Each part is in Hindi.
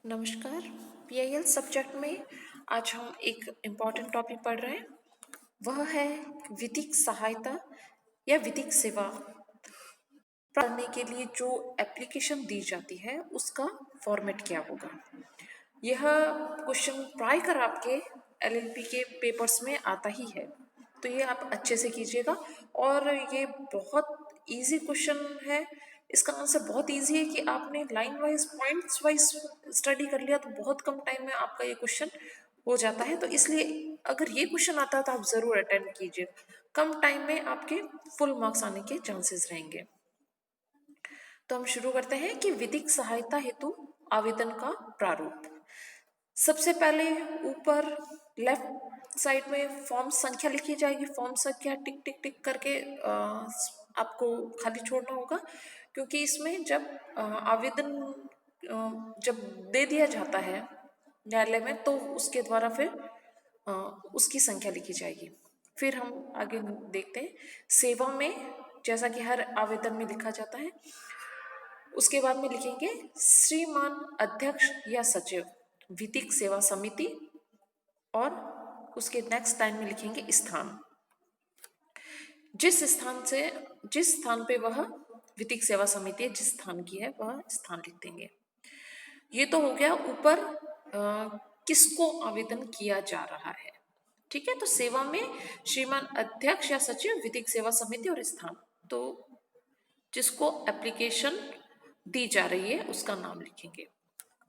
नमस्कार। पीआईएल सब्जेक्ट में आज हम एक इम्पॉर्टेंट टॉपिक पढ़ रहे हैं। वह है विधिक सहायता या विधिक सेवा करने के लिए जो एप्लीकेशन दी जाती है उसका फॉर्मेट क्या होगा। यह क्वेश्चन प्राय कर आपके एलएलबी के पेपर्स में आता ही है, तो ये आप अच्छे से कीजिएगा। और ये बहुत इजी क्वेश्चन है। इसका आंसर बहुत इजी है कि आपने line wise points wise study कर लिया तो बहुत कम टाइम में आपका ये क्वेश्चन हो जाता है। तो इसलिए अगर ये क्वेश्चन आता है तो आप ज़रूर अटेंड कीजिए, कम टाइम में आपके फुल मार्क्स आने के चांसेस रहेंगे। तो हम शुरू करते हैं कि विधिक सहायता हेतु आवेदन का प्रारूप। सबसे पहले ऊपर लेफ्ट साइड में फॉर्म संख्या लिखी जाएगी। फॉर्म संख्या टिक टिक टिक करके आपको खाली छोड़ना होगा, क्योंकि इसमें जब आवेदन जब दे दिया जाता है न्यायालय में तो उसके द्वारा फिर उसकी संख्या लिखी जाएगी। फिर हम आगे देखते हैं सेवा में, जैसा कि हर आवेदन में लिखा जाता है। उसके बाद में लिखेंगे श्रीमान अध्यक्ष या सचिव विधिक सेवा समिति, और उसके नेक्स्ट लाइन में लिखेंगे स्थान, जिस स्थान पे वह विधिक सेवा समिति जिस स्थान की है वह स्थान लिख देंगे। ये तो हो गया ऊपर किसको आवेदन किया जा रहा है। ठीक है, तो सेवा में श्रीमान अध्यक्ष या सचिव विधिक सेवा समिति और स्थान, तो जिसको एप्लीकेशन दी जा रही है उसका नाम लिखेंगे।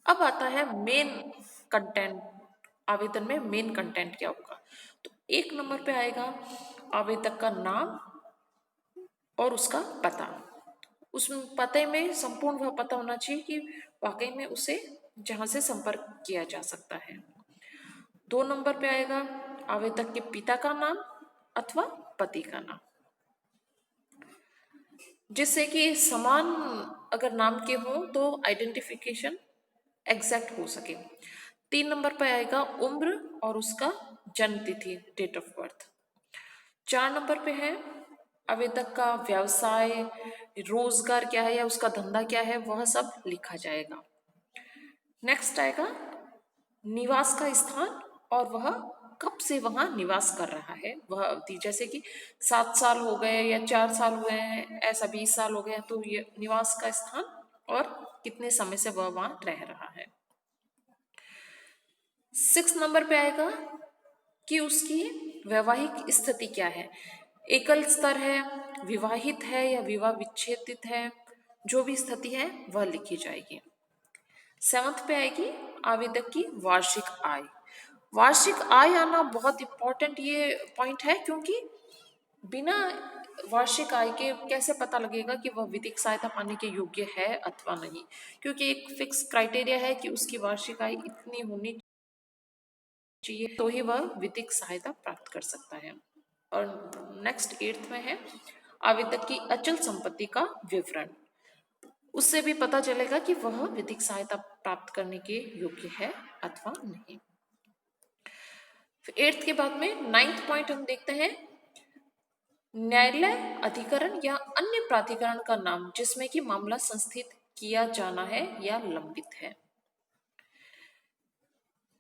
अब आता है मेन कंटेंट। आवेदन में मेन कंटेंट क्या होगा, तो एक नंबर पे आएगा आवेदक का नाम और उसका पता। उस पते में संपूर्ण वह पता होना चाहिए कि वाकई में उसे जहां से संपर्क किया जा सकता है। 2 नंबर पे आएगा आवेदक के पिता का नाम अथवा पति का नाम, जिससे कि समान अगर नाम के हों तो आइडेंटिफिकेशन एग्जैक्ट हो सके। 3 नंबर पर आएगा उम्र और उसका जन्म तिथि, डेट ऑफ बर्थ। 4 नंबर पे है आवेदक का व्यवसाय, रोजगार क्या है या उसका धंधा क्या है, वह सब लिखा जाएगा। नेक्स्ट आएगा निवास का स्थान और वह कब से वहां निवास कर रहा है वह अवधि, जैसे कि 7 साल हो गए या 4 साल हुए हैं, ऐसा 20 साल हो गए, तो ये निवास का स्थान और कितने समय से वह वहां रह रहा है। 6 नंबर पे आएगा कि उसकी वैवाहिक स्थिति क्या है, एकल स्तर है, विवाहित है या विवाह विच्छेदित है, जो भी स्थिति है वह लिखी जाएगी। 7th पे आएगी आवेदक की वार्षिक आय। वार्षिक आय आना बहुत इंपॉर्टेंट ये पॉइंट है, क्योंकि बिना वार्षिक आय के कैसे पता लगेगा कि वह विधिक सहायता पाने के योग्य है अथवा नहीं, क्योंकि एक फिक्स क्राइटेरिया है कि उसकी वार्षिक आय इतनी होनी चाहिए तो ही वह विधिक सहायता प्राप्त कर सकता है। और नेक्स्ट 8th में है आवेदक की अचल संपत्ति का विवरण। उससे भी पता चलेगा कि वह विधिक सहायता प्राप्त करने के योग्य है अथवा नहीं। फिर 8th के बाद में 9th पॉइंट हम देखते हैं न्यायालय, अधिकरण या अन्य प्राधिकरण का नाम जिसमें कि मामला संस्थित किया जाना है या लंबित है।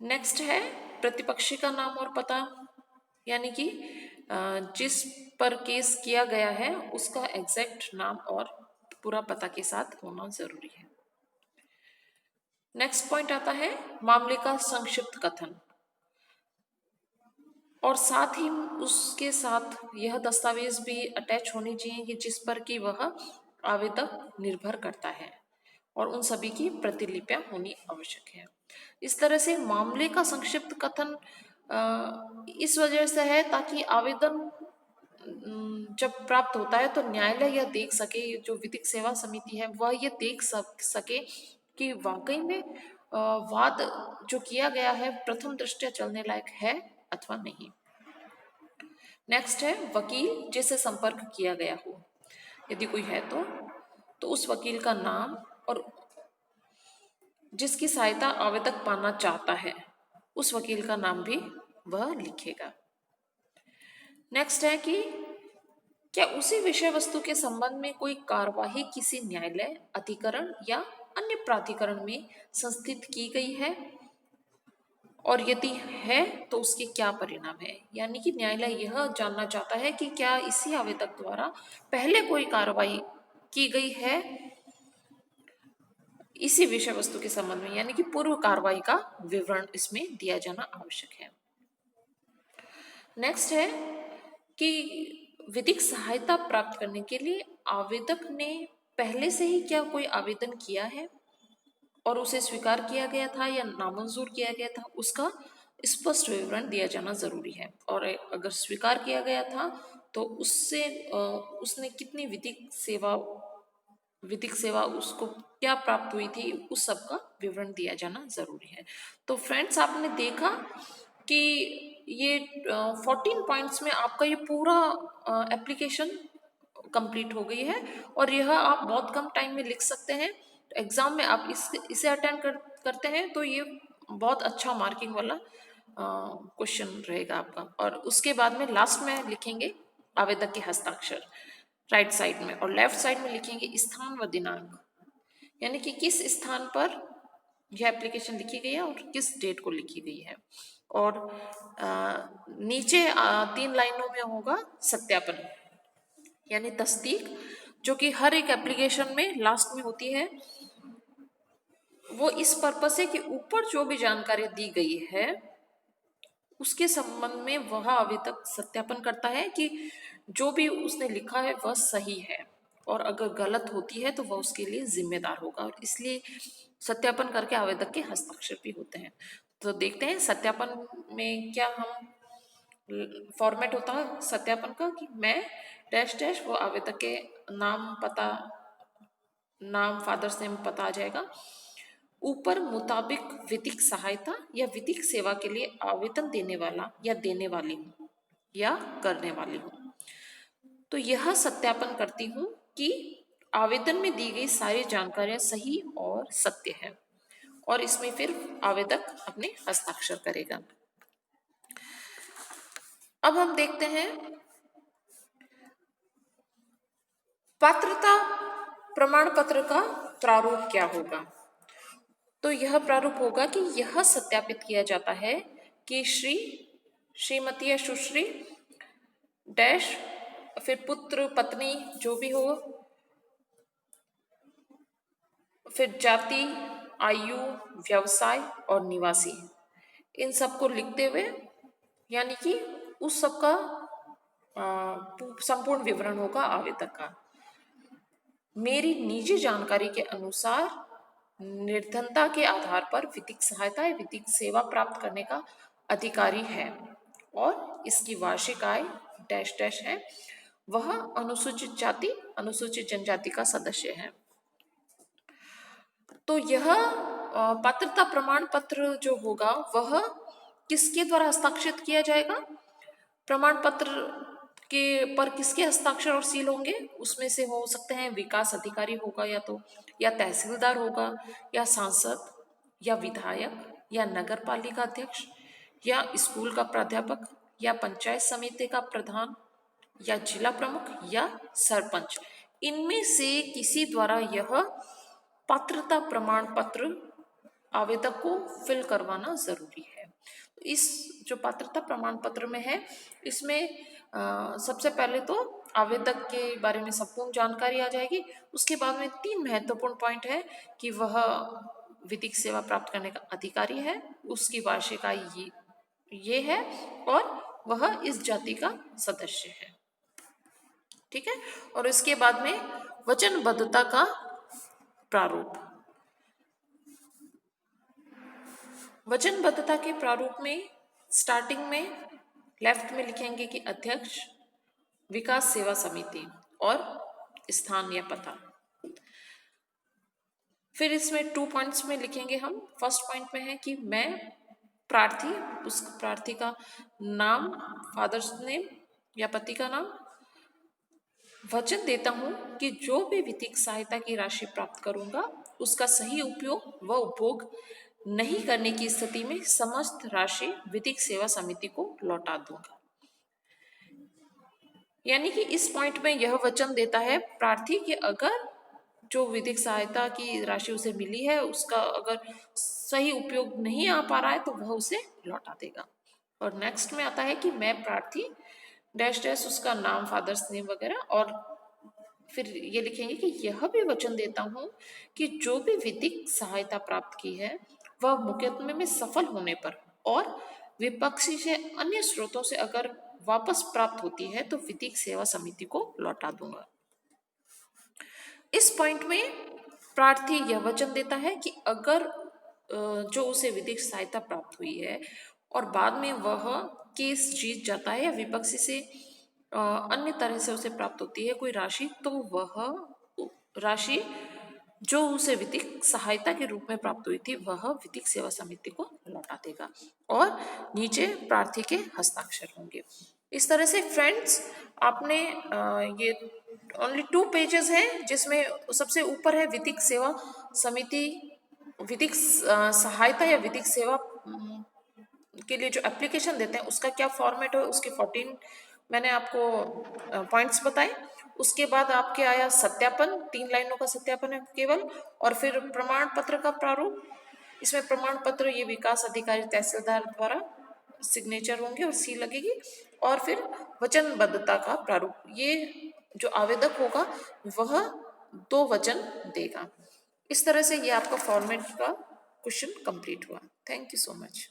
नेक्स्ट है प्रतिपक्षी का नाम और पता, यानी कि जिस पर केस किया गया है उसका एग्जैक्ट नाम और पूरा पता के साथ होना जरूरी है। नेक्स्ट पॉइंट आता है मामले का संक्षिप्त कथन, और साथ ही उसके साथ यह दस्तावेज भी अटैच होनी चाहिए कि जिस पर कि वह आवेदक निर्भर करता है, और उन सभी की प्रतिलिपियां होनी आवश्यक है। इस तरह से मामले का संक्षिप्त कथन इस वजह से है ताकि आवेदन जब प्राप्त होता है तो न्यायालय यह देख सके, जो विधिक सेवा समिति है वह ये देख सके कि वाकई में वाद जो किया गया है प्रथम दृष्टया चलने लायक है अथवा नहीं। नेक्स्ट है वकील जिससे संपर्क किया गया हो, यदि कोई है तो उस वकील का नाम और जिसकी सहायता आवेदक पाना चाहता है उस वकील का नाम भी वह लिखेगा। नेक्स्ट है कि क्या उसी विषय वस्तु के संबंध में कोई कार्यवाही किसी न्यायालय, अधिकरण या अन्य प्राधिकरण में संस्थित की गई है, और यदि है तो उसके क्या परिणाम है। यानी कि न्यायालय यह जानना चाहता है कि क्या इसी आवेदक द्वारा पहले कोई कार्रवाई की गई है इसी विषय वस्तु के संबंध में, यानी कि पूर्व कार्रवाई का विवरण इसमें दिया जाना आवश्यक है। नेक्स्ट है कि विधिक सहायता प्राप्त करने के लिए आवेदक ने पहले से ही क्या कोई आवेदन किया है और उसे स्वीकार किया गया था या नामंजूर किया गया था, उसका स्पष्ट विवरण दिया जाना जरूरी है। और अगर स्वीकार किया गया था तो उससे उसने कितनी विधिक सेवा उसको क्या प्राप्त हुई थी, उस सब का विवरण दिया जाना जरूरी है। तो फ्रेंड्स, आपने देखा कि ये 14 पॉइंट्स में आपका ये पूरा एप्लीकेशन कंप्लीट हो गई है, और यह आप बहुत कम टाइम में लिख सकते हैं। एग्जाम में आप इसे अटेंड करते हैं तो ये बहुत अच्छा मार्किंग वाला क्वेश्चन रहेगा आपका। और उसके बाद में लास्ट में लिखेंगे आवेदक के हस्ताक्षर राइट साइड में, और लेफ्ट साइड में लिखेंगे स्थान व दिनांक, यानी कि किस स्थान पर यह एप्लीकेशन लिखी गई है और किस डेट को लिखी गई है। और नीचे 3 लाइनों में होगा सत्यापन, यानी तस्दीक, जो कि हर एक एप्लीकेशन में लास्ट में होती है। वो इस पर्पस है कि ऊपर जो भी जानकारी दी गई है उसके संबंध में वह आवेदक सत्यापन करता है कि जो भी उसने लिखा है वह सही है, और अगर गलत होती है तो वह उसके लिए जिम्मेदार होगा, और इसलिए सत्यापन करके आवेदक के हस्ताक्षर भी होते हैं। तो देखते हैं सत्यापन में क्या हम फॉर्मेट होता है सत्यापन का, कि मैं डैश डैश, वो आवेदक के नाम पता, नाम फादर्स नेम पता आ जाएगा, ऊपर मुताबिक विधिक सहायता या विधिक सेवा के लिए आवेदन देने वाला या देने वाली हूँ या करने वाली हूँ। तो यह सत्यापन करती हूँ कि आवेदन में दी गई सारी जानकारियां सही और सत्य है, और इसमें फिर आवेदक अपने हस्ताक्षर करेगा। अब हम देखते हैं पात्रता प्रमाण पत्र का प्रारूप क्या होगा। तो यह प्रारूप होगा कि यह सत्यापित किया जाता है कि श्रीमती या सुश्री डैश, फिर पुत्र पत्नी जो भी हो, फिर जाति, आयु, व्यवसाय और निवासी, इन सबको लिखते हुए, यानी कि उस सब का संपूर्ण विवरण होगा आवेदक का। मेरी निजी जानकारी के अनुसार निर्धनता के आधार पर विधिक सहायता या विधिक सेवा प्राप्त करने का अधिकारी है, और इसकी वार्षिक आय डैश डैश है, वह अनुसूचित जाति अनुसूचित जनजाति का सदस्य है। तो यह पात्रता प्रमाण पत्र जो होगा वह किसके द्वारा हस्ताक्षरित किया जाएगा, प्रमाण पत्र के पर किसके हस्ताक्षर और सील होंगे, उसमें से हो सकते हैं विकास अधिकारी होगा, या तहसीलदार होगा, या सांसद, या विधायक, या नगर पालिका अध्यक्ष, या स्कूल का प्राध्यापक, या पंचायत समिति का प्रधान, या जिला प्रमुख, या सरपंच। इनमें से किसी द्वारा यह पात्रता प्रमाण पत्र आवेदक को फिल करवाना जरूरी है। इस जो पात्रता प्रमाण पत्र में है, इसमें सबसे पहले तो आवेदक के बारे में संपूर्ण जानकारी आ जाएगी। उसके बाद में 3 महत्वपूर्ण पॉइंट है कि वह विधिक सेवा प्राप्त करने का अधिकारी है, उसकी वार्षिक आय ये है, और वह इस जाति का सदस्य है। ठीक है। और इसके बाद में वचनबद्धता का प्रारूप। वचनबद्धता के प्रारूप में स्टार्टिंग में लेफ्ट में लिखेंगे कि अध्यक्ष, विकास सेवा समिति, और स्थान या पता। फिर इसमें 2 पॉइंट्स में लिखेंगे हम। फर्स्ट पॉइंट में है कि मैं प्रार्थी, उस प्रार्थी का नाम, फादर्स नेम या पति का नाम, वचन देता हूं कि जो भी विधिक सहायता की राशि प्राप्त करूंगा उसका सही उपयोग व उपभोग नहीं करने की स्थिति में समस्त राशि विधिक सेवा समिति को लौटा दूंगा। यानी कि इस पॉइंट में यह वचन देता है प्रार्थी कि अगर जो विधिक सहायता की राशि उसे मिली है उसका अगर सही उपयोग नहीं आ पा रहा है तो वह उसे लौटा देगा। और नेक्स्ट में आता है कि मैं प्रार्थी डैश डैश उसका नाम, फादर्स नेम वगैरह, और फिर ये लिखेंगे कि यह भी वचन देता हूँ कि जो भी विधिक सहायता प्राप्त की है वह मुकदमे में सफल होने पर और विपक्षी से अन्य स्रोतों से अगर वापस प्राप्त होती है तो विधिक सेवा समिति को लौटा दूंगा। इस पॉइंट में प्रार्थी यह वचन देता है कि अगर जो उसे विधिक सहायता प्राप्त हुई है और बाद में वह केस जीत जाता है या विपक्षी से अन्य तरह से उसे प्राप्त होती है कोई राशि, तो वह राशि जो उसे विधिक सहायता के रूप में प्राप्त हुई थी वह विधिक सेवा समिति को लौटा देगा और नीचे प्रार्थी के हस्ताक्षर होंगे। इस तरह से फ्रेंड्स आपने ये ओनली 2 पेजेस हैं जिसमें सबसे ऊपर है विधिक सेवा समिति, विधिक सहायता या विधिक सेवा के लिए जो एप्लीकेशन देते हैं उसका क्या फॉर्मेट है, उसके 14 मैंने आपको पॉइंट्स बताए। उसके बाद आपके आया सत्यापन, 3 लाइनों का सत्यापन है केवल, और फिर प्रमाण पत्र का प्रारूप। इसमें प्रमाण पत्र ये विकास अधिकारी तहसीलदार द्वारा सिग्नेचर होंगे और सी लगेगी, और फिर वचनबद्धता का प्रारूप, ये जो आवेदक होगा वह 2 वचन देगा। इस तरह से ये आपका फॉर्मेट का क्वेश्चन कंप्लीट हुआ। Thank you so much.